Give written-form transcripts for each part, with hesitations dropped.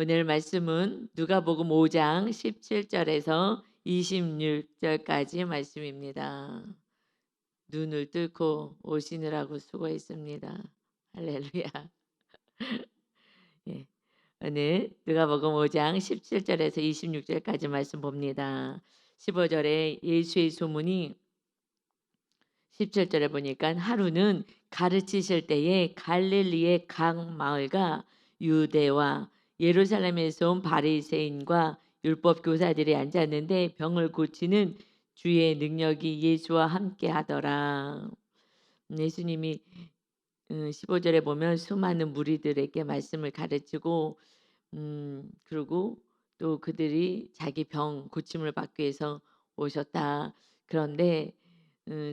오늘 말씀은 누가복음 5장 17절에서 26절까지 말씀입니다. 눈을 뚫고 오시느라고 수고했습니다. 할렐루야. 예. 오늘 누가복음 5장 17절에서 26절까지 말씀 봅니다. 15절에 예수의 소문이 17절에 보니까 하루는 가르치실 때에 갈릴리의 각 마을과 유대와 예루살렘에서 온 바리새인과 율법 교사들이 앉았는데 병을 고치는 주의 능력이 예수와 함께 하더라. 예수님이 15절에 보면 수많은 무리들에게 말씀을 가르치고 그리고 또 그들이 자기 병 고침을 받기 위해서 오셨다. 그런데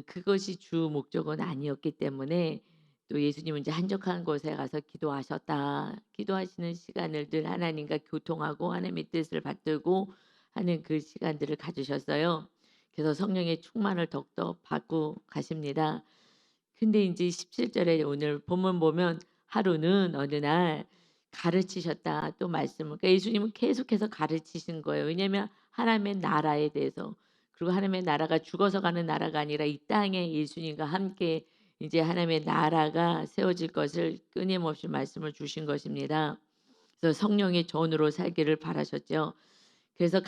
그것이 주 목적은 아니었기 때문에 또 예수님은 이제 한적한 곳에 가서 기도하셨다. 기도하시는 시간을 늘 하나님과 교통하고 하나님의 뜻을 받들고 하는 그 시간들을 가지셨어요. 그래서 성령의 충만을 더욱더 받고 가십니다. 근데 이제 17절에 오늘 본문 보면 하루는 어느 날 가르치셨다 또 말씀을 그러니까 예수님은 계속해서 가르치신 거예요. 왜냐하면 하나님의 나라에 대해서 그리고 하나님의 나라가 죽어서 가는 나라가 아니라 이 땅에 예수님과 함께 이제 하나님의 나라가 세워질 것을 끊임없이 말씀을 주신 것입니다. 그래서 성령의 전으로 살기를 바라셨죠. 그래서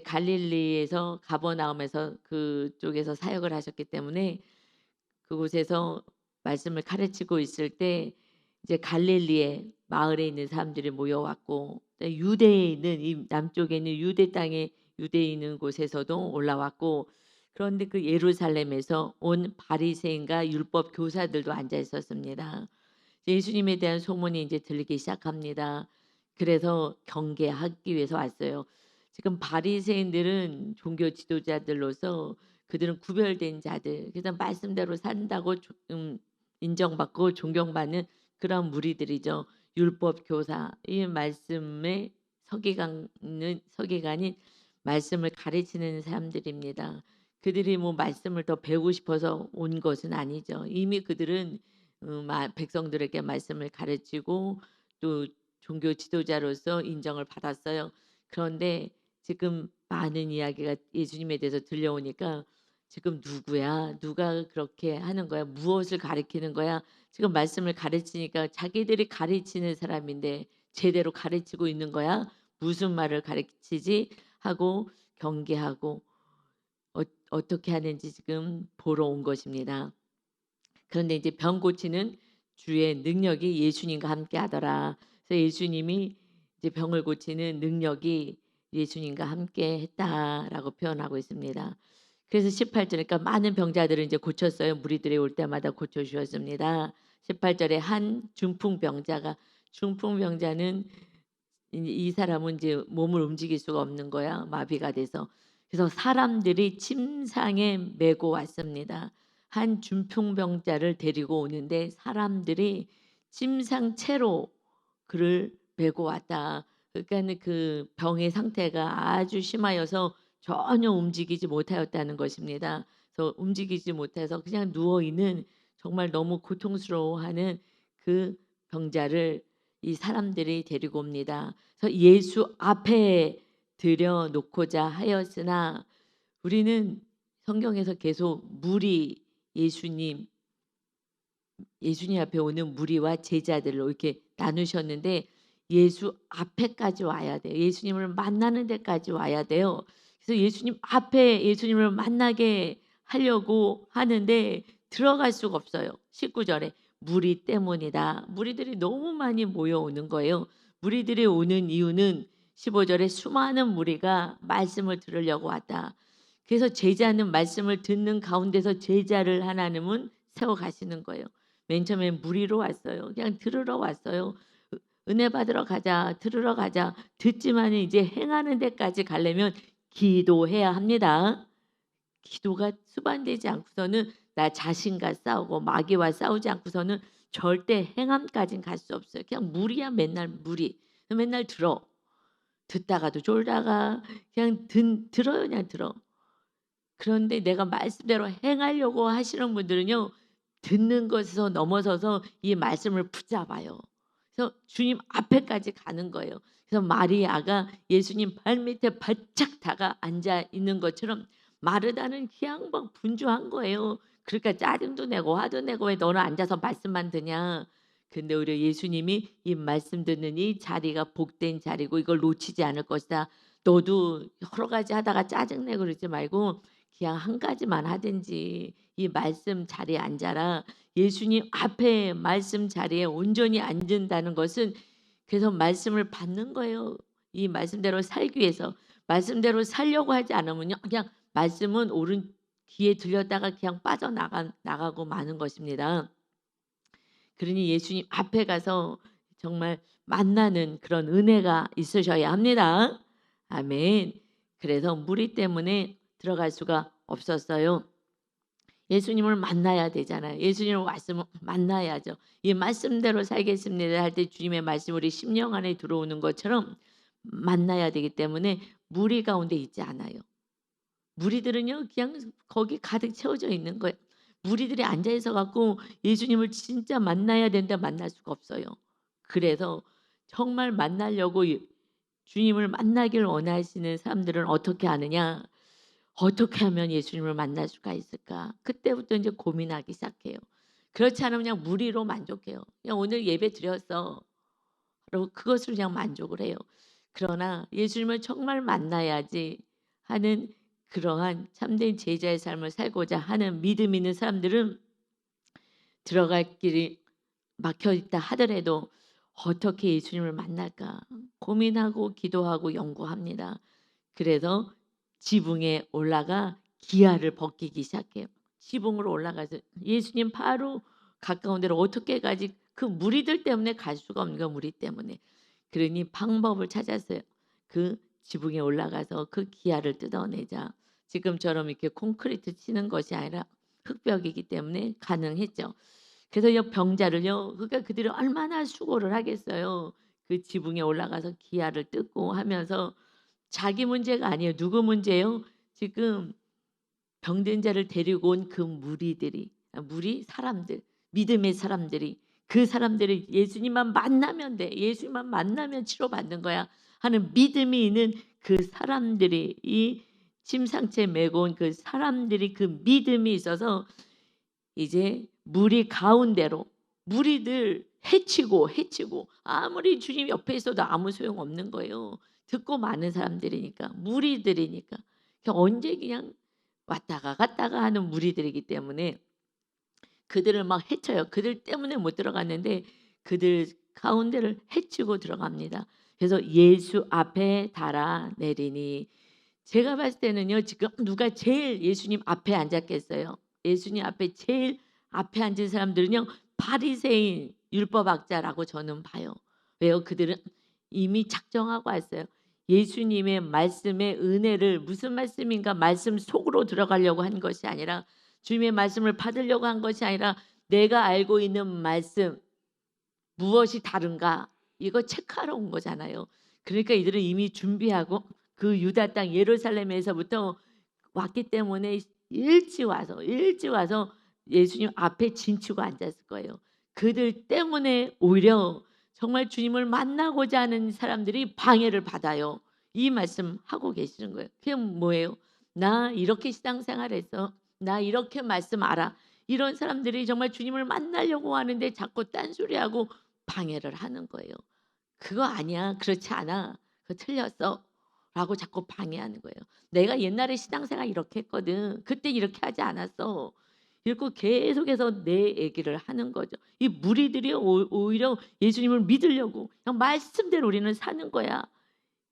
갈릴리에서 가버나움에서 그쪽에서 사역을 하셨기 때문에 그곳에서 말씀을 가르치고 있을 때 이제 갈릴리에 마을에 있는 사람들이 모여왔고 유대에 있는 이 남쪽에 있는 유대 땅에 유대에 있는 곳에서도 올라왔고 그런데 그 예루살렘에서 온 바리새인과 율법 교사들도 앉아 있었습니다. 예수님에 대한 소문이 이제 들리기 시작합니다. 그래서 경계하기 위해서 왔어요. 지금 바리새인들은 종교 지도자들로서 그들은 구별된 자들, 그래서 말씀대로 산다고 인정받고 존경받는 그런 무리들이죠. 율법 교사, 이 말씀의 서기관인 말씀을 가르치는 사람들입니다. 그들이 뭐 말씀을 더 배우고 싶어서 온 것은 아니죠. 이미 그들은 백성들에게 말씀을 가르치고 또 종교 지도자로서 인정을 받았어요. 그런데 지금 많은 이야기가 예수님에 대해서 들려오니까 지금 누구야? 누가 그렇게 하는 거야? 무엇을 가르치는 거야? 지금 말씀을 가르치니까 자기들이 가르치는 사람인데 제대로 가르치고 있는 거야? 무슨 말을 가르치지? 하고 경계하고 어떻게 하는지 지금 보러 온 것입니다. 그런데 이제 병 고치는 주의 능력이 예수님과 함께 하더라. 그래서 예수님이 이제 병을 고치는 능력이 예수님과 함께 했다라고 표현하고 있습니다. 그래서 18절에 그러니까 많은 병자들을 이제 고쳤어요. 무리들이 올 때마다 고쳐 주셨습니다. 18절에 한 중풍병자는 이 사람은 이제 몸을 움직일 수가 없는 거야. 마비가 돼서. 그래서 사람들이 침상에 메고 왔습니다. 한 중풍병자를 데리고 오는데 사람들이 침상채로 그를 메고 왔다. 그러니까는 그 병의 상태가 아주 심하여서 전혀 움직이지 못하였다는 것입니다. 그래서 움직이지 못해서 그냥 누워 있는 정말 너무 고통스러워하는 그 병자를 이 사람들이 데리고 옵니다. 그래서 예수 앞에 들여 놓고자 하였으나 우리는 성경에서 계속 예수님 예수님 앞에 오는 무리와 제자들로 이렇게 나누셨는데 예수 앞에까지 와야 돼요. 예수님을 만나는 데까지 와야 돼요. 그래서 예수님 앞에 예수님을 만나게 하려고 하는데 들어갈 수가 없어요. 19절에 무리 때문이다. 무리들이 너무 많이 모여오는 거예요. 무리들이 오는 이유는 15절에 수많은 무리가 말씀을 들으려고 왔다. 그래서 제자는 말씀을 듣는 가운데서 제자를 하나님은 세워 가시는 거예요. 맨 처음에 무리로 왔어요. 그냥 들으러 왔어요. 은혜 받으러 가자. 들으러 가자. 듣지만 이제 행하는 데까지 가려면 기도해야 합니다. 기도가 수반되지 않고서는 나 자신과 싸우고 마귀와 싸우지 않고서는 절대 행함까지는 갈 수 없어요. 그냥 무리야 맨날 무리. 맨날 들어. 듣다가도 졸다가 그냥 들어요. 그냥 들어. 그런데 내가 말씀대로 행하려고 하시는 분들은요. 듣는 것에서 넘어서서 이 말씀을 붙잡아요. 그래서 주님 앞에까지 가는 거예요. 그래서 마리아가 예수님 발밑에 바짝 다가 앉아 있는 것처럼 마르다는 그냥 막 분주한 거예요. 그러니까 짜증도 내고 화도 내고 "왜 너는 앉아서 말씀만 듣냐." 근데 오히려 예수님이 "이 말씀 듣는 이 자리가 복된 자리고 이걸 놓치지 않을 것이다. 너도 여러 가지 하다가 짜증 내고 그러지 말고 그냥 한 가지만 하든지 이 말씀 자리에 앉아라." 예수님 앞에 말씀 자리에 온전히 앉는다는 것은 그래서 말씀을 받는 거예요. 이 말씀대로 살기 위해서. 말씀대로 살려고 하지 않으면요, 그냥 말씀은 옳은 귀에 들렸다가 그냥 나가고 마는 것입니다. 그러니 예수님 앞에 가서 정말 만나는 그런 은혜가 있으셔야 합니다. 아멘. 그래서 무리 때문에 들어갈 수가 없었어요. 예수님을 만나야 되잖아요. 예수님의 말씀을 만나야죠. 이 말씀대로 살겠습니다 할 때 주님의 말씀이 우리 심령 안에 들어오는 것처럼 만나야 되기 때문에 무리 가운데 있지 않아요. 무리들은요, 그냥 거기 가득 채워져 있는 거예요. 무리들이 앉아 있어 갖고 예수님을 진짜 만나야 된다 만날 수가 없어요. 그래서 정말 만나려고 주님을 만나길 원하시는 사람들은 어떻게 하느냐? 어떻게 하면 예수님을 만날 수가 있을까? 그때부터 이제 고민하기 시작해요. 그렇지 않으면 그냥 무리로 만족해요. 그냥 오늘 예배 드렸어. 그리고 그것을 그냥 만족을 해요. 그러나 예수님을 정말 만나야지 하는 그러한 참된 제자의 삶을 살고자 하는 믿음 있는 사람들은 들어갈 길이 막혀 있다 하더라도 어떻게 예수님을 만날까 고민하고 기도하고 연구합니다. 그래서 지붕에 올라가 기아를 벗기기 시작해요. 지붕으로 올라가서 예수님 바로 가까운 데로 어떻게 가지? 그 무리들 때문에 갈 수가 없는 거 무리 때문에. 그러니 방법을 찾았어요. 그 지붕에 올라가서 그 기아를 뜯어내자. 지금처럼 이렇게 콘크리트 치는 것이 아니라 흙벽이기 때문에 가능했죠. 그래서 이 병자를요. 그러니까 그들이 얼마나 수고를 하겠어요. 그 지붕에 올라가서 기아를 뜯고 하면서 자기 문제가 아니에요. 누구 문제예요? 지금 병든 자를 데리고 온 그 무리들이 무리 사람들 믿음의 사람들이 그 사람들이 예수님만 만나면 돼. 예수님만 만나면 치료받는 거야 하는 믿음이 있는 그 사람들이 이 침상째 메고 온 그 사람들이 그 믿음이 있어서 이제 무리 가운데로 무리들 해치고 아무리 주님 옆에 있어도 아무 소용 없는 거예요. 듣고 많은 사람들이니까 무리들이니까 언제 그냥 왔다가 갔다가 하는 무리들이기 때문에 그들을 막 해쳐요. 그들 때문에 못 들어갔는데 그들 가운데를 해치고 들어갑니다. 그래서 예수 앞에 달아내리니 제가 봤을 때는요. 지금 누가 제일 예수님 앞에 앉았겠어요. 예수님 앞에 제일 앞에 앉은 사람들은요. 바리새인 율법학자라고 저는 봐요. 왜요? 그들은 이미 작정하고 왔어요. 예수님의 말씀의 은혜를 무슨 말씀인가 말씀 속으로 들어가려고 한 것이 아니라 주님의 말씀을 받으려고 한 것이 아니라 내가 알고 있는 말씀 무엇이 다른가 이거 체크하러 온 거잖아요. 그러니까 이들은 이미 준비하고 그 유다 땅 예루살렘에서부터 왔기 때문에 일찍 와서 예수님 앞에 진치고 앉았을 거예요. 그들 때문에 오히려 정말 주님을 만나고자 하는 사람들이 방해를 받아요. 이 말씀 하고 계시는 거예요. 그게 뭐예요? 나 이렇게 신앙생활해서 나 이렇게 말씀 알아. 이런 사람들이 정말 주님을 만나려고 하는데 자꾸 딴소리하고 방해를 하는 거예요. 그거 아니야. 그렇지 않아. 그거 틀렸어. 라고 자꾸 방해하는 거예요. 내가 옛날에 신앙생활 이렇게 했거든. 그때 이렇게 하지 않았어. 이렇게 계속해서 내 얘기를 하는 거죠. 이 무리들이 오히려 예수님을 믿으려고 그냥 말씀대로 우리는 사는 거야.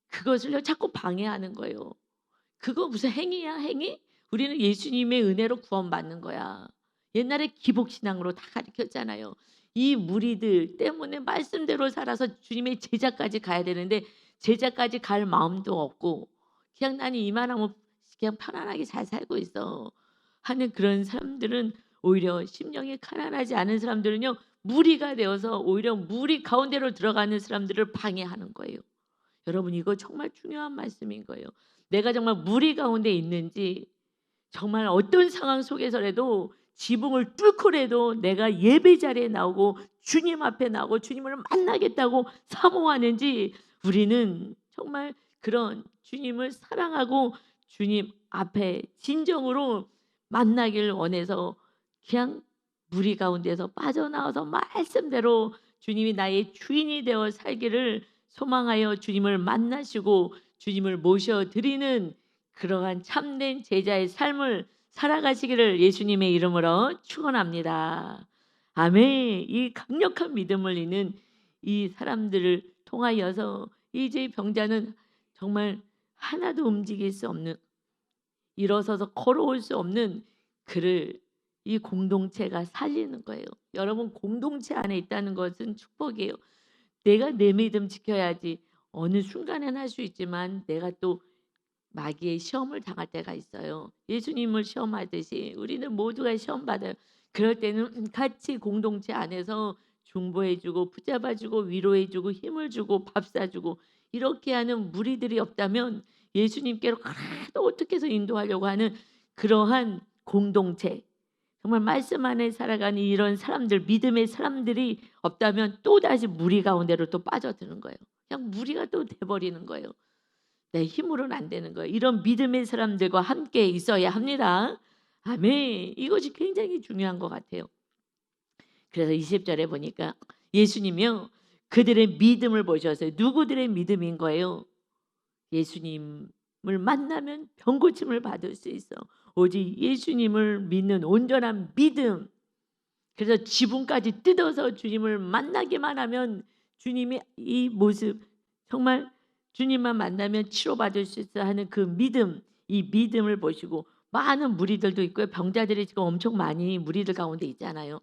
그것을 자꾸 방해하는 거예요. 그거 무슨 행위야, 행위? 우리는 예수님의 은혜로 구원받는 거야. 옛날에 기복신앙으로 다 가르쳤잖아요. 이 무리들 때문에 말씀대로 살아서 주님의 제자까지 가야 되는데 제자까지 갈 마음도 없고 그냥 나는 이만하면 그냥 편안하게 잘 살고 있어 하는 그런 사람들은 오히려 심령이 가난하지 않은 사람들은요. 무리가 되어서 오히려 무리 가운데로 들어가는 사람들을 방해하는 거예요. 여러분 이거 정말 중요한 말씀인 거예요. 내가 정말 무리 가운데 있는지 정말 어떤 상황 속에서라도 지붕을 뚫고라도 내가 예배 자리에 나오고 주님 앞에 나오고 주님을 만나겠다고 사모하는지, 우리는 정말 그런 주님을 사랑하고 주님 앞에 진정으로 만나길 원해서 그냥 무리 가운데서 빠져나와서 말씀대로 주님이 나의 주인이 되어 살기를 소망하여 주님을 만나시고 주님을 모셔드리는 그러한 참된 제자의 삶을 살아가시기를 예수님의 이름으로 축원합니다. 아멘. 이 강력한 믿음을 있는 이 사람들을 통하여서 이제 병자는 정말 하나도 움직일 수 없는, 일어서서 걸어올 수 없는 그를 이 공동체가 살리는 거예요. 여러분, 공동체 안에 있다는 것은 축복이에요. 내가 내 믿음 지켜야지. 어느 순간엔 할 수 있지만 내가 또 마귀의 시험을 당할 때가 있어요. 예수님을 시험하듯이 우리는 모두가 시험 받아요. 그럴 때는 같이 공동체 안에서 중보해주고 붙잡아주고 위로해주고 힘을 주고 밥 사주고 이렇게 하는 무리들이 없다면 예수님께로 가도 어떻게 해서 인도하려고 하는 그러한 공동체, 정말 말씀 안에 살아가는 이런 사람들, 믿음의 사람들이 없다면 또다시 무리 가운데로 또 빠져드는 거예요. 그냥 무리가 또 돼버리는 거예요. 내 힘으로는 안 되는 거예요. 이런 믿음의 사람들과 함께 있어야 합니다. 아멘. 이것이 굉장히 중요한 것 같아요. 그래서 20절에 보니까 예수님이요, 그들의 믿음을 보셔서, 누구들의 믿음인 거예요? 예수님을 만나면 병고침을 받을 수 있어. 오직 예수님을 믿는 온전한 믿음. 그래서 지붕까지 뜯어서 주님을 만나기만 하면 주님이 이 모습, 정말 주님만 만나면 치료받을 수 있어 하는 그 믿음, 이 믿음을 보시고, 많은 무리들도 있고요. 병자들이 지금 엄청 많이 무리들 가운데 있잖아요.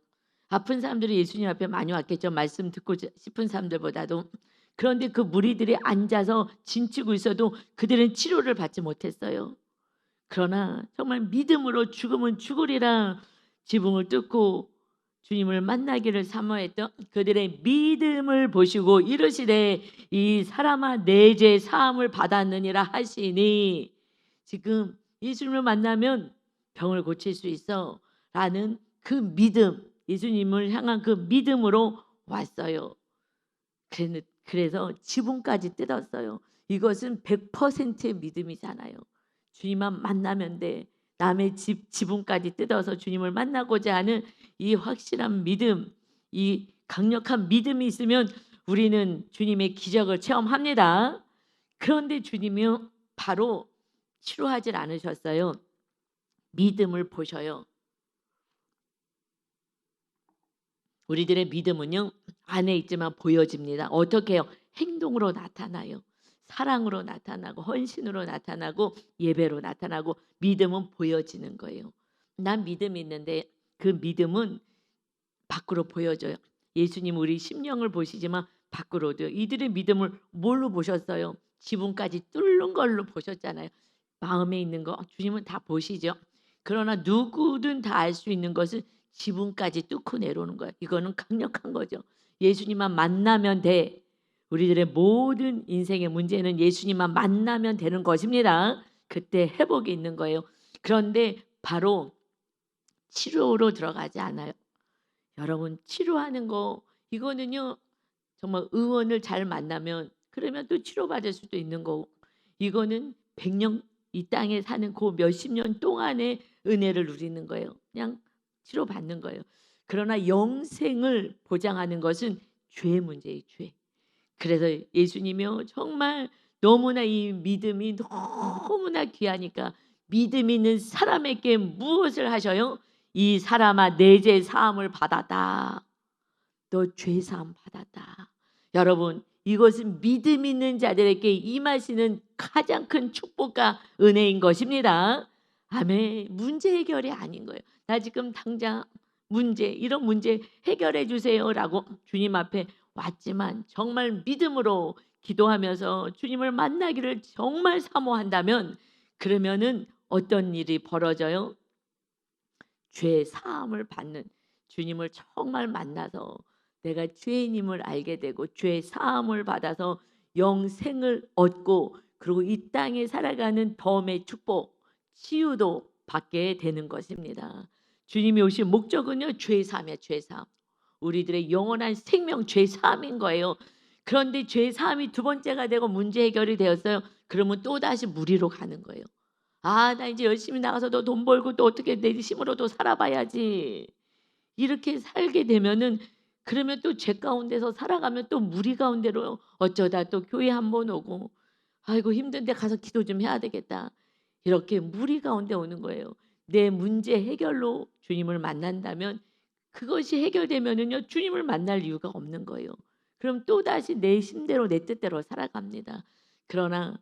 아픈 사람들이 예수님 앞에 많이 왔겠죠. 말씀 듣고 싶은 사람들보다도. 그런데 그 무리들이 앉아서 진치고 있어도 그들은 치료를 받지 못했어요. 그러나 정말 믿음으로 죽으면 죽으리라 지붕을 뚫고 주님을 만나기를 사모했던 그들의 믿음을 보시고 이르시되 이 사람아 내 죄 사함을 받았느니라 하시니, 지금 예수님을 만나면 병을 고칠 수 있어 라는 그 믿음, 예수님을 향한 그 믿음으로 왔어요. 그래서 지붕까지 뜯었어요. 이것은 100%의 믿음이잖아요. 주님만 만나면 돼. 남의 지붕까지 뜯어서 주님을 만나고자 하는 이 확실한 믿음, 이 강력한 믿음이 있으면 우리는 주님의 기적을 체험합니다. 그런데 주님이 바로 치료하지 않으셨어요. 믿음을 보셔요. 우리들의 믿음은요, 안에 있지만 보여집니다. 어떻게 해요? 행동으로 나타나요. 사랑으로 나타나고 헌신으로 나타나고 예배로 나타나고, 믿음은 보여지는 거예요. 난 믿음이 있는데 그 믿음은 밖으로 보여져요. 예수님 우리 심령을 보시지만 밖으로도요. 이들의 믿음을 뭘로 보셨어요? 지붕까지 뚫는 걸로 보셨잖아요. 마음에 있는 거 주님은 다 보시죠. 그러나 누구든 다 알 수 있는 것은 지붕까지 뚫고 내려오는 거예요. 이거는 강력한 거죠. 예수님만 만나면 돼. 우리들의 모든 인생의 문제는 예수님만 만나면 되는 것입니다. 그때 회복이 있는 거예요. 그런데 바로 치료로 들어가지 않아요. 여러분, 치료하는 거 이거는요, 정말 의원을 잘 만나면 그러면 또 치료받을 수도 있는 거고, 이거는 100년 이 땅에 사는 그 몇십 년 동안의 은혜를 누리는 거예요. 그냥 치료받는 거예요. 그러나 영생을 보장하는 것은 죄의 문제예요. 죄. 그래서 예수님이요, 정말 너무나 이 믿음이 너무나 귀하니까 믿음 있는 사람에게 무엇을 하셔요? 이 사람아 내 죄 사함을 받았다. 너 죄 사함 받았다. 여러분, 이것은 믿음 있는 자들에게 임하시는 가장 큰 축복과 은혜인 것입니다. 아멘. 문제 해결이 아닌 거예요. 나 지금 당장 이런 문제 해결해 주세요라고 주님 앞에 왔지만 정말 믿음으로 기도하면서 주님을 만나기를 정말 사모한다면, 그러면은 어떤 일이 벌어져요? 죄 사함을 받는, 주님을 정말 만나서 내가 죄인임을 알게 되고 죄 사함을 받아서 영생을 얻고, 그리고 이 땅에 살아가는 덤의 축복, 치유도 받게 되는 것입니다. 주님이 오신 목적은요, 죄사함이야, 죄사함. 우리들의 영원한 생명 죄사함인 거예요. 그런데 죄사함이 두 번째가 되고 문제 해결이 되었어요. 그러면 또다시 무리로 가는 거예요. 아, 나 이제 열심히 나가서 또 돈 벌고 또 어떻게 내 힘으로도 살아봐야지. 이렇게 살게 되면은, 그러면 또 죄 가운데서 살아가면 또 무리 가운데로 어쩌다 또 교회 한 번 오고, 아이고 힘든데 가서 기도 좀 해야 되겠다. 이렇게 무리 가운데 오는 거예요. 내 문제 해결로 주님을 만난다면, 그것이 해결되면은요, 주님을 만날 이유가 없는 거예요. 그럼 또다시 내 힘대로 내 뜻대로 살아갑니다. 그러나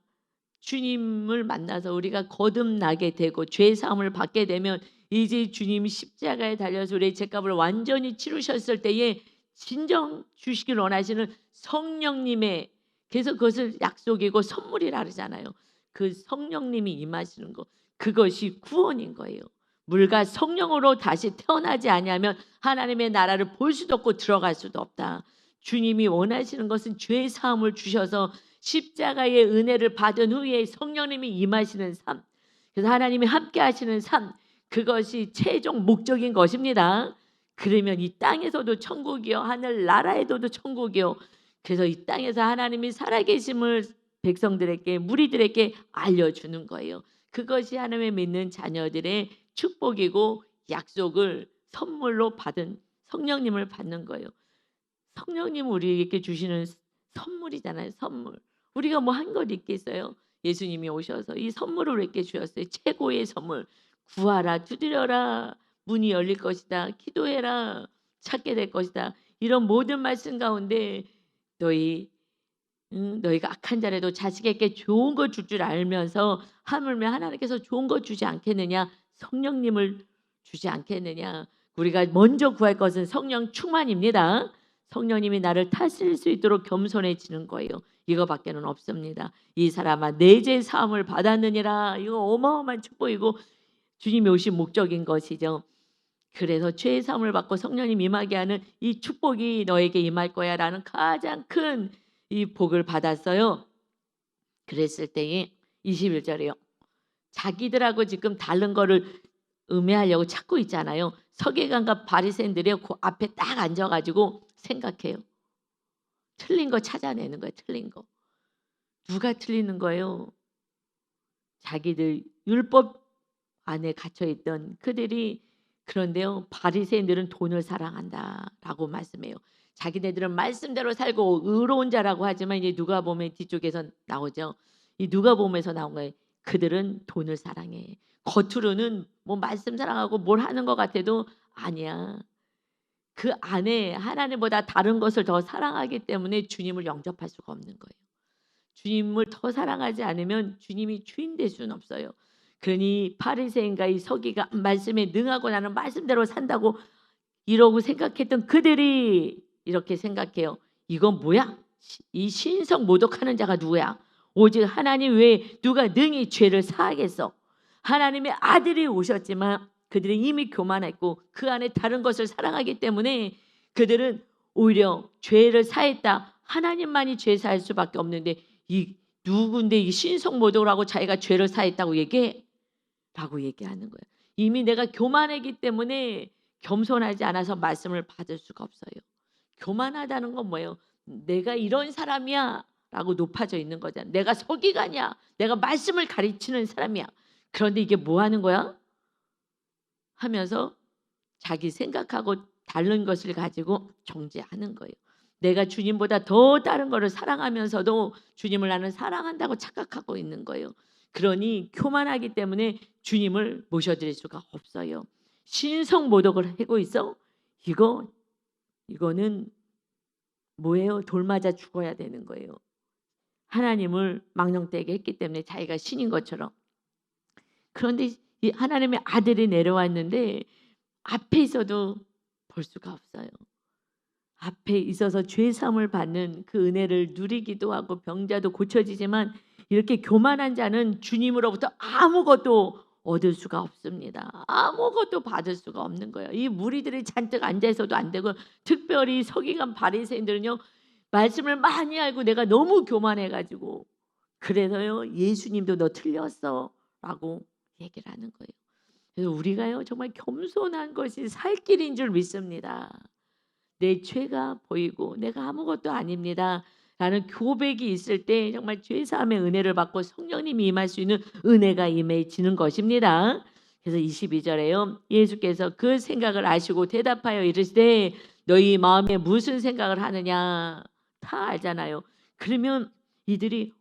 주님을 만나서 우리가 거듭나게 되고 죄 사함을 받게 되면, 이제 주님이 십자가에 달려서 우리의 죄값을 완전히 치르셨을 때에 진정 주시길 원하시는 성령님의, 그래서 그것을 약속이고 선물이라 그러잖아요. 그 성령님이 임하시는 것, 그것이 구원인 거예요. 물과 성령으로 다시 태어나지 아니하면 하나님의 나라를 볼 수도 없고 들어갈 수도 없다. 주님이 원하시는 것은 죄 사함을 주셔서 십자가의 은혜를 받은 후에 성령님이 임하시는 삶, 그래서 하나님이 함께 하시는 삶, 그것이 최종 목적인 것입니다. 그러면 이 땅에서도 천국이요, 하늘 나라에서도 천국이요. 그래서 이 땅에서 하나님이 살아계심을 백성들에게, 무리들에게 알려주는 거예요. 그것이 하나님의 믿는 자녀들의 축복이고 약속을 선물로 받은 성령님을 받는 거예요. 성령님 우리에게 주시는 선물이잖아요. 선물. 우리가 뭐 한 것 있겠어요? 예수님이 오셔서 이 선물을 우리에게 주셨어요. 최고의 선물. 구하라, 두드려라, 문이 열릴 것이다. 기도해라, 찾게 될 것이다. 이런 모든 말씀 가운데 너희가 악한 자라도 자식에게 좋은 거 줄 줄 알면서 하물며 하나님께서 좋은 거 주지 않겠느냐? 성령님을 주지 않겠느냐? 우리가 먼저 구할 것은 성령 충만입니다. 성령님이 나를 다스릴 수 있도록 겸손해지는 거예요. 이거밖에는 없습니다. 이 사람아 내 죄 사함을 받았느니라. 이거 어마어마한 축복이고 주님이 오신 목적인 것이죠. 그래서 죄 사함을 받고 성령님 임하게 하는 이 축복이 너에게 임할 거야라는 가장 큰 이 복을 받았어요. 그랬을 때에 21절이요. 자기들하고 지금 다른 거를 음해하려고 찾고 있잖아요. 서기관과 바리새인들이 그 앞에 딱 앉아가지고 생각해요. 틀린 거 찾아내는 거예요. 틀린 거. 누가 틀리는 거예요? 자기들 율법 안에 갇혀있던 그들이. 그런데요, 바리새인들은 돈을 사랑한다라고 말씀해요. 자기네들은 말씀대로 살고 의로운 자라고 하지만 이제 누가복음 뒤쪽에서 나오죠. 이 누가복음에서 나온 거예요. 그들은 돈을 사랑해. 겉으로는 뭐 말씀 사랑하고 뭘 하는 것 같아도 아니야. 그 안에 하나님보다 다른 것을 더 사랑하기 때문에 주님을 영접할 수가 없는 거예요. 주님을 더 사랑하지 않으면 주님이 주인 될 수는 없어요. 그러니 바리새인과 이 서기가 말씀에 능하고 나는 말씀대로 산다고 이러고 생각했던 그들이 이렇게 생각해요. 이건 뭐야? 이 신성 모독하는 자가 누구야? 오직 하나님 외에 누가 능히 죄를 사하겠어? 하나님의 아들이 오셨지만 그들이 이미 교만했고 그 안에 다른 것을 사랑하기 때문에 그들은 오히려 죄를 사했다. 하나님만이 죄 사할 수밖에 없는데 이 누군데 이 신성 모독을 하고 자기가 죄를 사했다고 얘기해? 라고 얘기하는 거예요. 이미 내가 교만하기 때문에 겸손하지 않아서 말씀을 받을 수가 없어요. 교만하다는 건 뭐예요? 내가 이런 사람이야 라고 높아져 있는 거잖아. 내가 서기관이야. 내가 말씀을 가르치는 사람이야. 그런데 이게 뭐 하는 거야? 하면서 자기 생각하고 다른 것을 가지고 정죄하는 거예요. 내가 주님보다 더 다른 것을 사랑하면서도 주님을 나는 사랑한다고 착각하고 있는 거예요. 그러니 교만하기 때문에 주님을 모셔드릴 수가 없어요. 신성 모독을 하고 있어. 이거는 뭐예요? 돌 맞아 죽어야 되는 거예요. 하나님을 망령되게 했기 때문에 자기가 신인 것처럼. 그런데 이 하나님의 아들이 내려왔는데 앞에 있어도 볼 수가 없어요. 앞에 있어서 죄 사함을 받는 그 은혜를 누리기도 하고 병자도 고쳐지지만 이렇게 교만한 자는 주님으로부터 아무것도 얻을 수가 없습니다. 아무것도 받을 수가 없는 거예요. 이 무리들이 잔뜩 앉아 있어도 안 되고, 특별히 서기관 바리새인들은요, 말씀을 많이 알고 내가 너무 교만해 가지고 그래서요, 예수님도 너 틀렸어라고 얘기를 하는 거예요. 그래서 우리가요 정말 겸손한 것이 살 길인 줄 믿습니다. 내 죄가 보이고 '내가 아무것도 아닙니다.'라는 고백이 있을 때 정말 죄 사함의 은혜를 받고 성령님이 임할 수 있는 은혜가 임해지는 것입니다. 그래서 22 절에요. 예수께서 그 생각을 아시고 대답하여 이르시되 너희 마음에 무슨 생각을 하느냐. 다 알잖아요. 그러면 이들이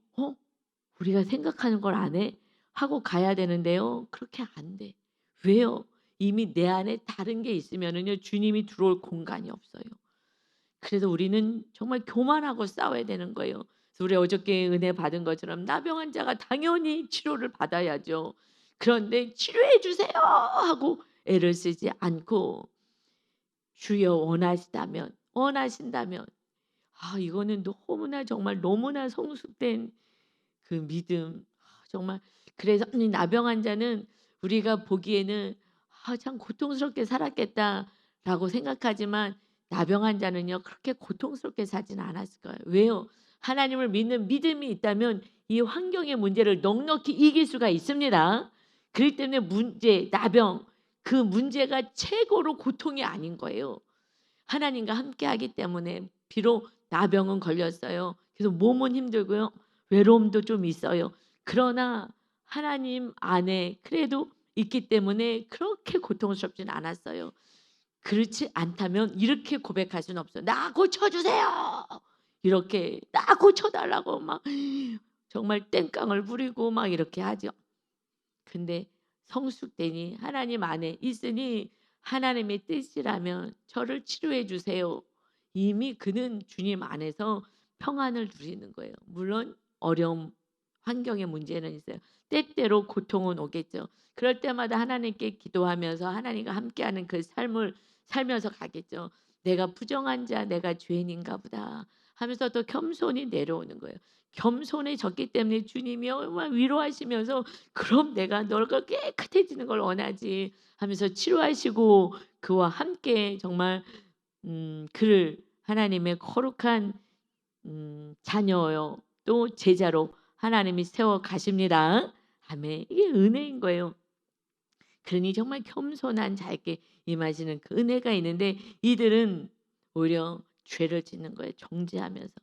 우리가 생각하는 걸 안 해? 하고 가야 되는데요. 그렇게 안 돼. 왜요? 이미 내 안에 다른 게 있으면은요 주님이 들어올 공간이 없어요. 그래서 우리는 정말 교만하고 싸워야 되는 거예요. 그래서 우리 어저께 은혜 받은 것처럼 나병 환자가 당연히 치료를 받아야죠. 그런데 "치료해 주세요." 하고 애를 쓰지 않고 "주여 원하신다면" 이거는 너무나 정말 너무나 성숙된 그 믿음. 정말 그래서 이 나병 환자는 우리가 보기에는 '참 고통스럽게 살았겠다.'라고 생각하지만 나병 환자는요 그렇게 고통스럽게 살지는 않았을 거예요. 왜요? 하나님을 믿는 믿음이 있다면 이 환경의 문제를 넉넉히 이길 수가 있습니다. 그렇기 때문에 나병 그 문제가 최고로 고통이 아닌 거예요. 하나님과 함께하기 때문에 비록 나병은 걸렸어요. 그래서 몸은 힘들고요. 외로움도 좀 있어요. 그러나 하나님 안에 그래도 있기 때문에 그렇게 고통스럽지는 않았어요. 그렇지 않다면 이렇게 고백할 수는 없어요. "나 고쳐 주세요." 이렇게 "나 고쳐 달라고." 막 정말 땡깡을 부리고 막 이렇게 하죠. 근데 성숙되니 하나님 안에 있으니 하나님의 뜻이라면 "저를 치료해 주세요." 이미 그는 주님 안에서 평안을 누리는 거예요. 물론 어려움, 환경의 문제는 있어요. 때때로 고통은 오겠죠. 그럴 때마다 하나님께 기도하면서 하나님과 함께하는 그 삶을 살면서 가겠죠. '내가 부정한 자, 내가 죄인인가 보다.' 하면서 또 겸손히 내려오는 거예요. 겸손해졌기 때문에 주님이 얼마나 위로하시면서 "그럼 내가 너가 깨끗해지는 걸 원하지." 하면서 치료하시고 그와 함께 정말 그를 하나님의 거룩한 자녀요 또 제자로 하나님이 세워 가십니다. 아멘. 이게 은혜인 거예요. 그러니 정말 겸손한 자에게 임하시는 그 은혜가 있는데 이들은 오히려 죄를 짓는 거예요, 정죄하면서.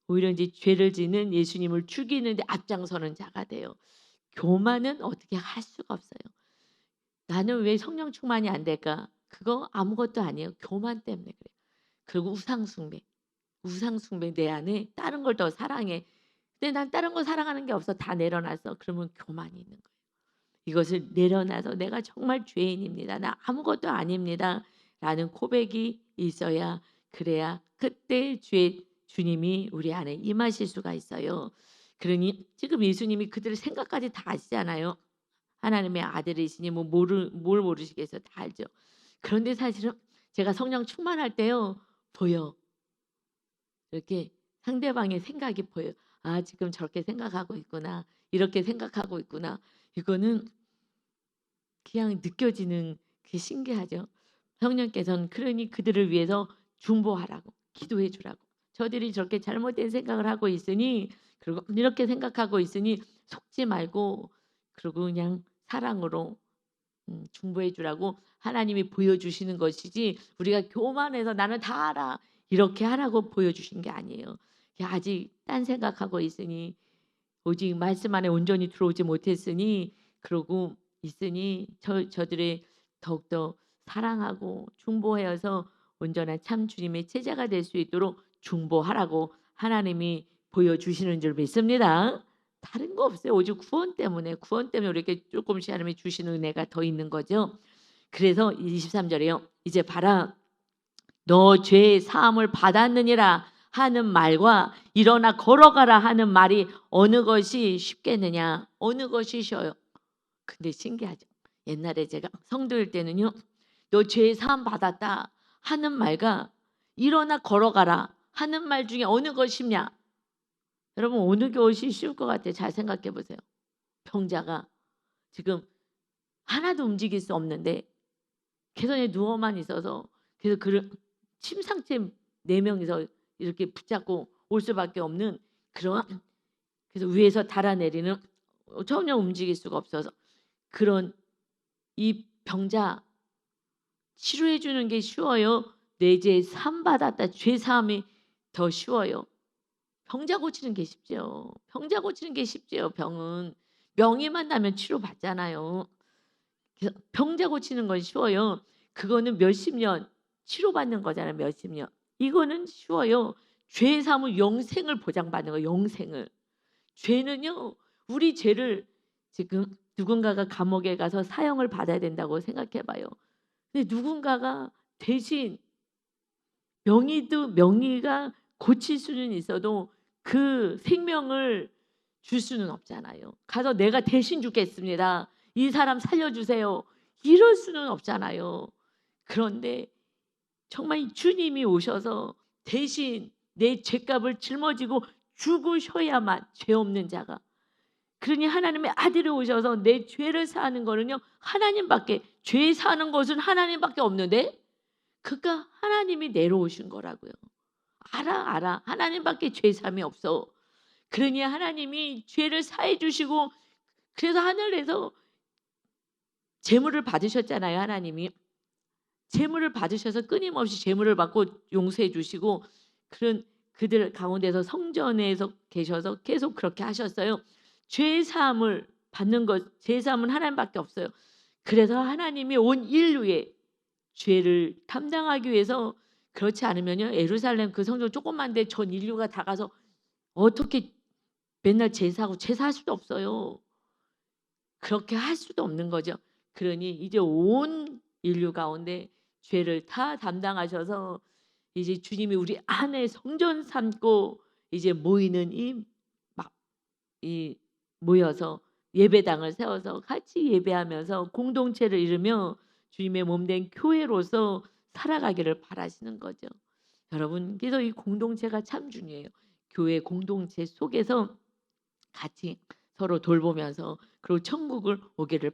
오히려 이제 죄를 짓는 예수님을 죽이는 데 앞장서는 자가 돼요. 교만은 어떻게 할 수가 없어요. '나는 왜 성령 충만이 안 될까?' 그거 아무것도 아니에요. 교만 때문에 그래요. 그리고 우상 숭배. 우상 숭배 내 안에 다른 걸 더 사랑해. 근데 난 다른 거 사랑하는 게 없어. 다 내려놨어. 그러면 교만이 있는 거예요. 이것을 내려놔서 '내가 정말 죄인입니다. 나 아무것도 아닙니다.'라는 고백이 있어야 그래야 그때 주님이 우리 안에 임하실 수가 있어요. 그러니 지금 예수님이 그들의 생각까지 다 아시잖아요. 하나님의 아들이시니 뭘 모르시겠어요. 다 알죠. 그런데 사실은 제가 성령 충만할 때요. 보여. 이렇게 상대방의 생각이 보여요. '아 지금 저렇게 생각하고 있구나. 이렇게 생각하고 있구나.' 이거는 그냥 느껴지는 게 신기하죠. 성령께서는 그러니 그들을 위해서 중보하라고 기도해 주라고. 저들이 저렇게 잘못된 생각을 하고 있으니 그리고 이렇게 생각하고 있으니 속지 말고 그리고 그냥 사랑으로 중보해 주라고 하나님이 보여주시는 것이지 우리가 교만해서 '나는 다 알아.' 이렇게 하라고 보여주신 게 아니에요. 아직 딴 생각하고 있으니 오직 말씀 안에 온전히 들어오지 못했으니 그러고 있으니 저들의 더욱더 사랑하고 중보하여서 온전한 참 주님의 제자가 될 수 있도록 중보하라고 하나님이 보여주시는 줄 믿습니다. 다른 거 없어요. 오직 구원 때문에 우리에게 조금씩 하나님이 주시는 은혜가 더 있는 거죠. 그래서 23 절에요. "이제 봐라. 너 죄 사함을 받았느니라." 하는 말과 "일어나 걸어가라." 하는 말이 어느 것이 쉽겠느냐. 어느 것이 쉬워요. 근데 신기하죠. 옛날에 제가 성도일 때는요. "너 죄 사함 받았다." 하는 말과 "일어나 걸어가라." 하는 말 중에 어느 것이 쉽냐? 여러분 어느 것이 쉬울 것 같아요? 잘 생각해 보세요. 병자가 지금 하나도 움직일 수 없는데 계단에 누워만 있어서 그래서 그를 침상째 4 명이서 이렇게 붙잡고 올 수밖에 없는 그런 그래서 위에서 달아내리는 전혀 움직일 수가 없어서 그런 이 병자 치료해 주는 게 쉬워요? 내 죄 산 받았다 죄 사함이 더 쉬워요? 병자 고치는 게 쉽죠. 병자 고치는 게 쉽지요. 병은 명의만 나면 치료받잖아요. 그래서 병자 고치는 건 쉬워요. 그거는 몇십 년 치료받는 거잖아요. 몇십 년. 이거는 쉬워요. 죄 사함은 영생을 보장받는 거예요. 영생을. 죄는요. 우리 죄를 지금 누군가가 감옥에 가서 사형을 받아야 된다고 생각해 봐요. 근데 누군가가 대신 명의가 고칠 수는 있어도 그 생명을 줄 수는 없잖아요. 가서 내가 대신 죽겠습니다. 이 사람 살려주세요. 이럴 수는 없잖아요. 그런데 정말 주님이 오셔서 대신 내 죄값을 짊어지고 죽으셔야만 죄 없는 자가. 그러니 하나님의 아들이 오셔서 내 죄를 사하는 거는요. 하나님밖에 죄 사는 것은 하나님밖에 없는데 그가 하나님이 내려오신 거라고요. 알아. 하나님밖에 죄 사함이 없어. 그러니 하나님이 죄를 사해 주시고 그래서 하늘에서 제물을 받으셨잖아요. 하나님이 제물을 받으셔서 끊임없이 제물을 받고 용서해 주시고 그런 그들 가운데서 성전에서 계셔서 계속 그렇게 하셨어요. 죄 사함을 받는 것, 죄 사함은 하나님밖에 없어요. 그래서 하나님이 온 인류의 죄를 담당하기 위해서 그렇지 않으면요 예루살렘 그 성전 조그만데 전 인류가 다 가서 어떻게 맨날 제사하고 제사할 수도 없어요. 그렇게 할 수도 없는 거죠. 그러니 이제 온 인류 가운데 죄를 다 담당하셔서 이제 주님이 우리 안에 성전 삼고 이제 모이는 이 모여서 예배당을 세워서 같이 예배하면서 공동체를 이루며 주님의 몸된 교회로서 살아가기를 바라시는 거죠. 여러분, 그래서 이 공동체가 참 중요해요. 교회 공동체 속에서 같이 서로 돌보면서 그리고 천국을 오기를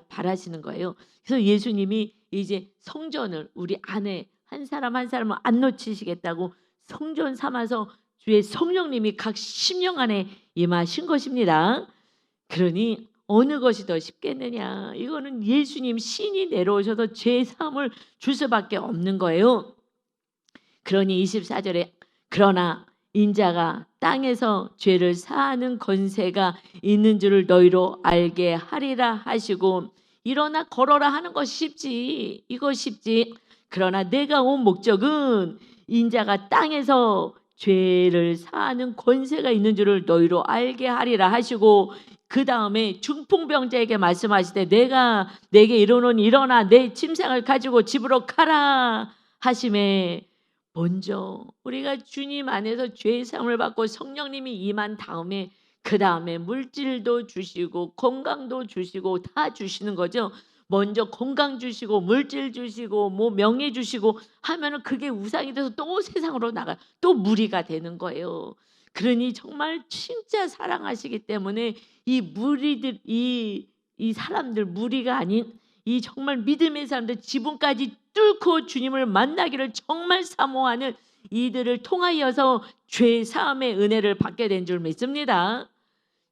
바라시는 거예요. 그래서 예수님이 이제 성전을 우리 안에 한 사람 한 사람을 안 놓치시겠다고 성전 삼아서 주의 성령님이 각 심령 안에 임하신 것입니다. 그러니 어느 것이 더 쉽겠느냐? 이거는 예수님 신이 내려오셔서 죄 사함을 줄 수밖에 없는 거예요. 그러니 24절에 그러나 인자가 땅에서 죄를 사하는 권세가 있는 줄을 너희로 알게 하리라 하시고 일어나 걸어라 하는 것이 쉽지. 이거 쉽지. 그러나 내가 온 목적은 인자가 땅에서 죄를 사하는 권세가 있는 줄을 너희로 알게 하리라 하시고 그 다음에 중풍병자에게 말씀하시되 내가 내게 이르노니 일어나 내 침상을 가지고 집으로 가라 하심에 먼저 우리가 주님 안에서 죄의 사함을 받고 성령님이 임한 다음에 그 다음에 물질도 주시고 건강도 주시고 다 주시는 거죠. 먼저 건강 주시고 물질 주시고 뭐 명예 주시고 하면은 그게 우상이 돼서 또 세상으로 나가 또 무리가 되는 거예요. 그러니 정말 진짜 사랑하시기 때문에 이 무리들 이 사람들 무리가 아닌 이 정말 믿음의 사람들 지붕까지 뚫고 주님을 만나기를 정말 사모하는 이들을 통하여서 죄 사함의 은혜를 받게 된 줄 믿습니다.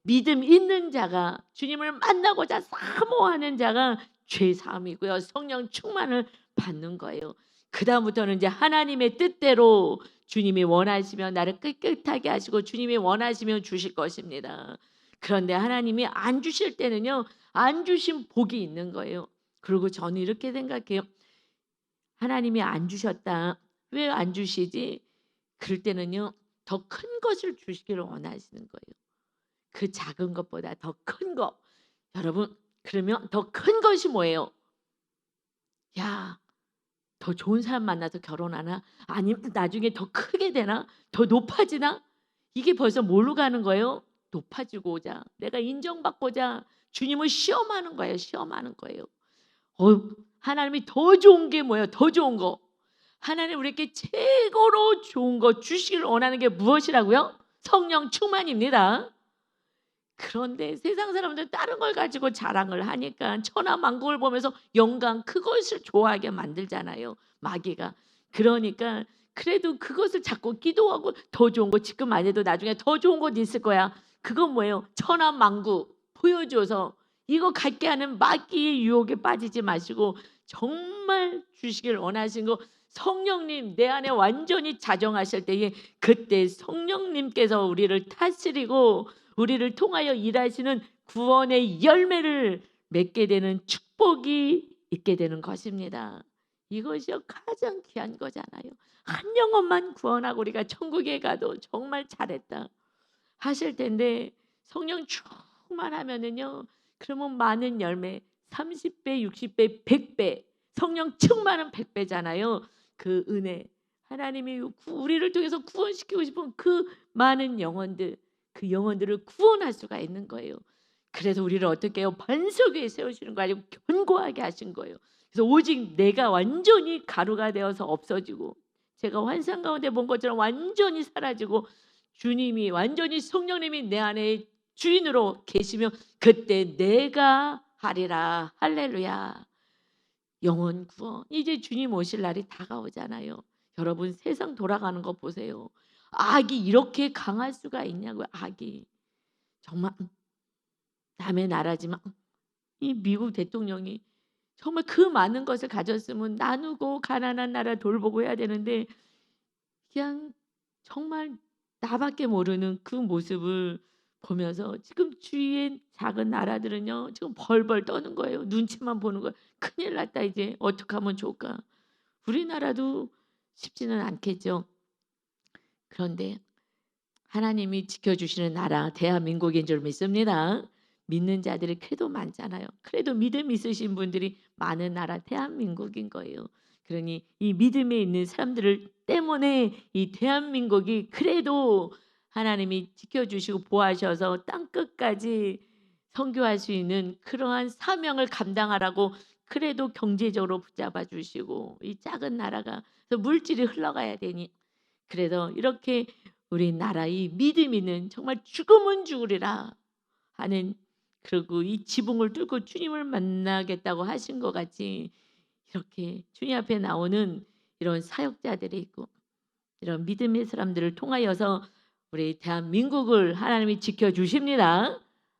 믿음 있는 자가 주님을 만나고자 사모하는 자가 죄 사함이고요. 성령 충만을 받는 거예요. 그 다음부터는 이제 하나님의 뜻대로 주님이 원하시면 나를 깨끗하게 하시고 주님이 원하시면 주실 것입니다. 그런데 하나님이 안 주실 때는요. 안 주신 복이 있는 거예요. 그리고 저는 이렇게 생각해요. 하나님이 안 주셨다. 왜 안 주시지? 그럴 때는요. 더 큰 것을 주시기를 원하시는 거예요. 그 작은 것보다 더 큰 거. 여러분 그러면 더 큰 것이 뭐예요? 야, 더 좋은 사람 만나서 결혼하나? 아니면 나중에 더 크게 되나? 더 높아지나? 이게 벌써 뭘로 가는 거예요? 높아지고자 내가 인정받고자 주님을 시험하는 거예요. 시험하는 거예요. 하나님이 더 좋은 게 뭐예요? 더 좋은 거. 하나님 우리에게 최고로 좋은 거 주시길 원하는 게 무엇이라고요? 성령 충만입니다. 그런데 세상 사람들은 다른 걸 가지고 자랑을 하니까 천하만국을 보면서 영광 그것을 좋아하게 만들잖아요. 마귀가. 그러니까 그래도 그것을 자꾸 기도하고 더 좋은 거 지금 안 해도 나중에 더 좋은 것 있을 거야. 그건 뭐예요? 천하만국 보여줘서 이거 갖게 하는 마귀의 유혹에 빠지지 마시고 정말 주시길 원하신 거 성령님 내 안에 완전히 자정하실 때에 그때 성령님께서 우리를 다스리고 우리를 통하여 일하시는 구원의 열매를 맺게 되는 축복이 있게 되는 것입니다. 이것이요 가장 귀한 거잖아요. 한 영혼만 구원하고 우리가 천국에 가도 정말 잘했다 하실 텐데 성령 충만하면은요 그러면 많은 열매 30배, 60배, 100배 성령 충만은 100배잖아요. 그 은혜 하나님이 우리를 통해서 구원시키고 싶은 그 많은 영혼들 그 영혼들을 구원할 수가 있는 거예요. 그래서 우리를 어떻게 해요? 반석 위에 세우시는 거 아니고 견고하게 하신 거예요. 그래서 오직 내가 완전히 가루가 되어서 없어지고 제가 환상 가운데 본 것처럼 완전히 사라지고 주님이 완전히 성령님이 내 안에 주인으로 계시며 그때 내가 하리라. 할렐루야. 영혼 구원. 이제 주님 오실 날이 다가오잖아요. 여러분 세상 돌아가는 거 보세요. 악이 이렇게 강할 수가 있냐고요. 악이. 정말 남의 나라지만 이 미국 대통령이 정말 그 많은 것을 가졌으면 나누고 가난한 나라 돌보고 해야 되는데 그냥 정말 나밖에 모르는 그 모습을 보면서 지금 주위의 작은 나라들은요 지금 벌벌 떠는 거예요. 눈치만 보는 거예요. 큰일 났다 이제 어떻게 하면 좋을까. 우리나라도 쉽지는 않겠죠. 그런데 하나님이 지켜주시는 나라 대한민국인 줄 믿습니다. 믿는 자들이 그래도 많잖아요. 그래도 믿음 있으신 분들이 많은 나라 대한민국인 거예요. 그러니 이 믿음에 있는 사람들을 때문에 이 대한민국이 그래도 하나님이 지켜주시고 보호하셔서 땅끝까지 선교할 수 있는 그러한 사명을 감당하라고 그래도 경제적으로 붙잡아 주시고 이 작은 나라가 물질이 흘러가야 되니 그래서 이렇게 우리나라의 믿음 있는 정말 죽으면 죽으리라 하는 그리고 이 지붕을 뚫고 주님을 만나겠다고 하신 것 같이 이렇게 주님 앞에 나오는 이런 사역자들이 있고 이런 믿음의 사람들을 통하여서 우리 대한민국을 하나님이 지켜주십니다.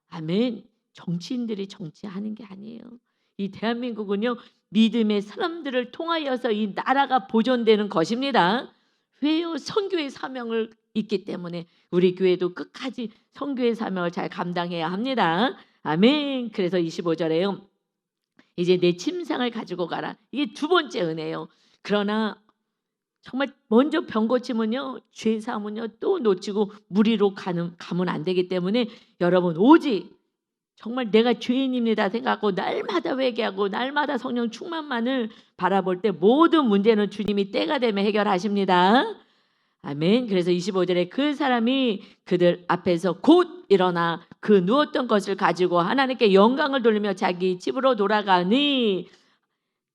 아멘. 정치인들이 정치하는 게 아니에요. 이 대한민국은요 믿음의 사람들을 통하여서 이 나라가 보존되는 것입니다. 왜요? 선교의 사명을 있기 때문에 우리 교회도 끝까지 선교의 사명을 잘 감당해야 합니다. 아멘. 그래서 25절에요. 이제 내 침상을 가지고 가라. 이게 두 번째 은혜예요. 그러나 정말 먼저 병 고치면요 죄 사면요 또 놓치고 무리로 가면 안 되기 때문에 여러분 오직 정말 내가 죄인입니다 생각하고 날마다 회개하고 날마다 성령 충만만을 바라볼 때 모든 문제는 주님이 때가 되면 해결하십니다. 아멘. 그래서 25절에 그 사람이 그들 앞에서 곧 일어나 그 누웠던 것을 가지고 하나님께 영광을 돌리며 자기 집으로 돌아가니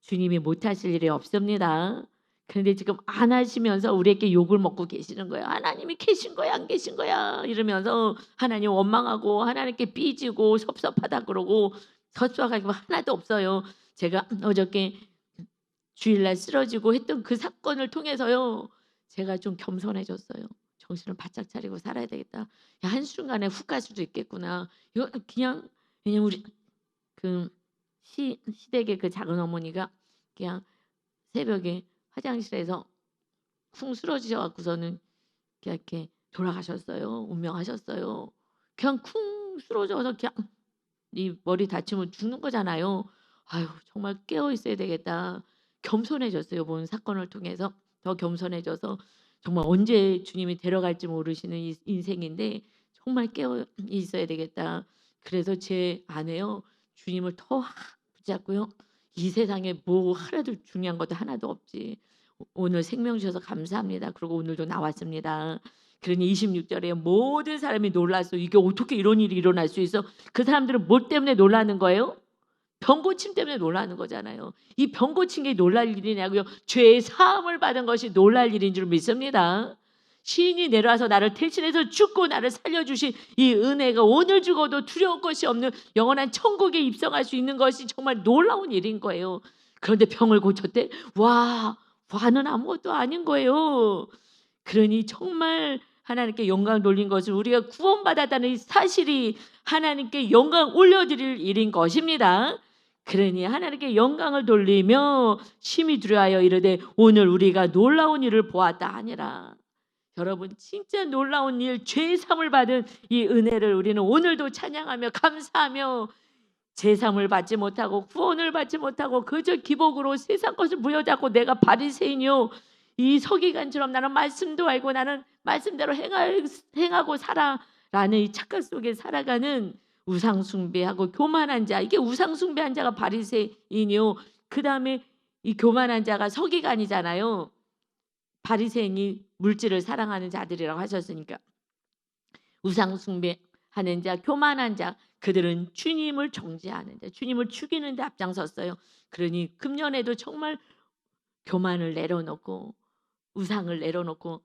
주님이 못하실 일이 없습니다. 그런데 지금 안 하시면서 우리에게 욕을 먹고 계시는 거예요. 하나님이 계신 거야 안 계신 거야 이러면서 하나님 원망하고 하나님께 삐지고 섭섭하다 그러고 섭섭하기가 하나도 없어요. 제가 어저께 주일날 쓰러지고 했던 그 사건을 통해서요. 제가 좀 겸손해졌어요. 정신을 바짝 차리고 살아야 되겠다. 야, 한순간에 훅 갈 수도 있겠구나. 이거 그냥 우리 그 시댁의 그 작은 어머니가 그냥 새벽에 화장실에서 쿵 쓰러지셔 갖고서는 이렇게 돌아가셨어요. 운명하셨어요. 그냥 쿵 쓰러져서 그냥 이 머리 다치면 죽는 거잖아요. 아유 정말 깨어 있어야 되겠다. 겸손해졌어요. 본 사건을 통해서 더 겸손해져서 정말 언제 주님이 데려갈지 모르시는 이 인생인데 정말 깨어 있어야 되겠다. 그래서 제 아내요 주님을 더 붙잡고요. 이 세상에 뭐 하나도 중요한 것도 하나도 없지. 오늘 생명 주셔서 감사합니다. 그리고 오늘도 나왔습니다. 그러니 26절에 모든 사람이 놀랐어. 이게 어떻게 이런 일이 일어날 수 있어? 그 사람들은 뭐 때문에 놀라는 거예요? 병 고침 때문에 놀라는 거잖아요. 이 병 고친 게 놀랄 일이냐고요. 죄의 사함을 받은 것이 놀랄 일인 줄 믿습니다. 시인이 내려와서 나를 대신해서 죽고 나를 살려주신 이 은혜가 오늘 죽어도 두려울 것이 없는 영원한 천국에 입성할 수 있는 것이 정말 놀라운 일인 거예요. 그런데 병을 고쳤대? 와, 와는 아무것도 아닌 거예요. 그러니 정말 하나님께 영광 돌린 것은 우리가 구원받았다는 이 사실이 하나님께 영광 올려드릴 일인 것입니다. 그러니 하나님께 영광을 돌리며 심히 두려워하여 이르되 오늘 우리가 놀라운 일을 보았다 하니라. 여러분 진짜 놀라운 일, 죄 사함을 받은 이 은혜를 우리는 오늘도 찬양하며 감사하며 제삼을 받지 못하고 구원을 받지 못하고 그저 기복으로 세상 것을 부여잡고 내가 바리새인이요 이 서기관처럼 나는 말씀도 알고 나는 말씀대로 행하고 살아라는 이 착각 속에 살아가는 우상 숭배하고 교만한 자, 이게 우상 숭배한 자가 바리새인이요 그 다음에 이 교만한 자가 서기관이잖아요. 바리새인이 물질을 사랑하는 자들이라고 하셨으니까 우상 숭배하는 자, 교만한 자, 그들은 주님을 정죄하는 자, 주님을 죽이는 데 앞장섰어요. 그러니 금년에도 정말 교만을 내려놓고 우상을 내려놓고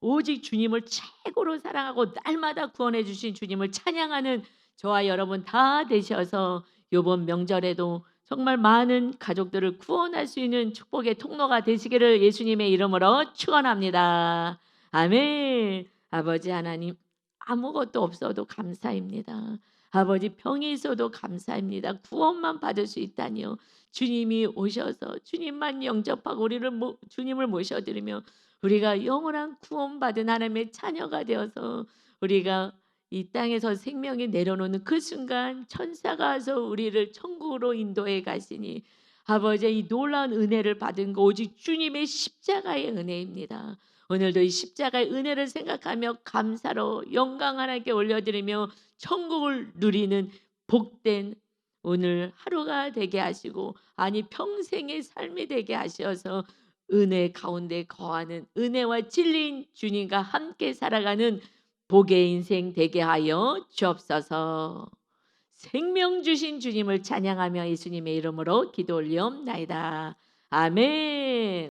오직 주님을 최고로 사랑하고 날마다 구원해 주신 주님을 찬양하는 저와 여러분 다 되셔서 이번 명절에도 정말 많은 가족들을 구원할 수 있는 축복의 통로가 되시기를 예수님의 이름으로 축원합니다. 아멘. 아버지 하나님, 아무것도 없어도 감사입니다. 아버지 병이 있어도 감사합니다. 구원만 받을 수 있다니요. 주님이 오셔서 주님만 영접하고 우리를 주님을 모셔드리며 우리가 영원한 구원받은 하나님의 자녀가 되어서 우리가 이 땅에서 생명이 내려놓는 그 순간 천사가 와서 우리를 천국으로 인도해 가시니 아버지의 이 놀라운 은혜를 받은 거 오직 주님의 십자가의 은혜입니다. 오늘도 이 십자가의 은혜를 생각하며 감사로 영광 하나님께 올려드리며 천국을 누리는 복된 오늘 하루가 되게 하시고 아니 평생의 삶이 되게 하셔서 은혜 가운데 거하는 은혜와 진리인 주님과 함께 살아가는 복의 인생 되게 하여 주옵소서. 생명 주신 주님을 찬양하며 예수님의 이름으로 기도 올리옵나이다. 아멘.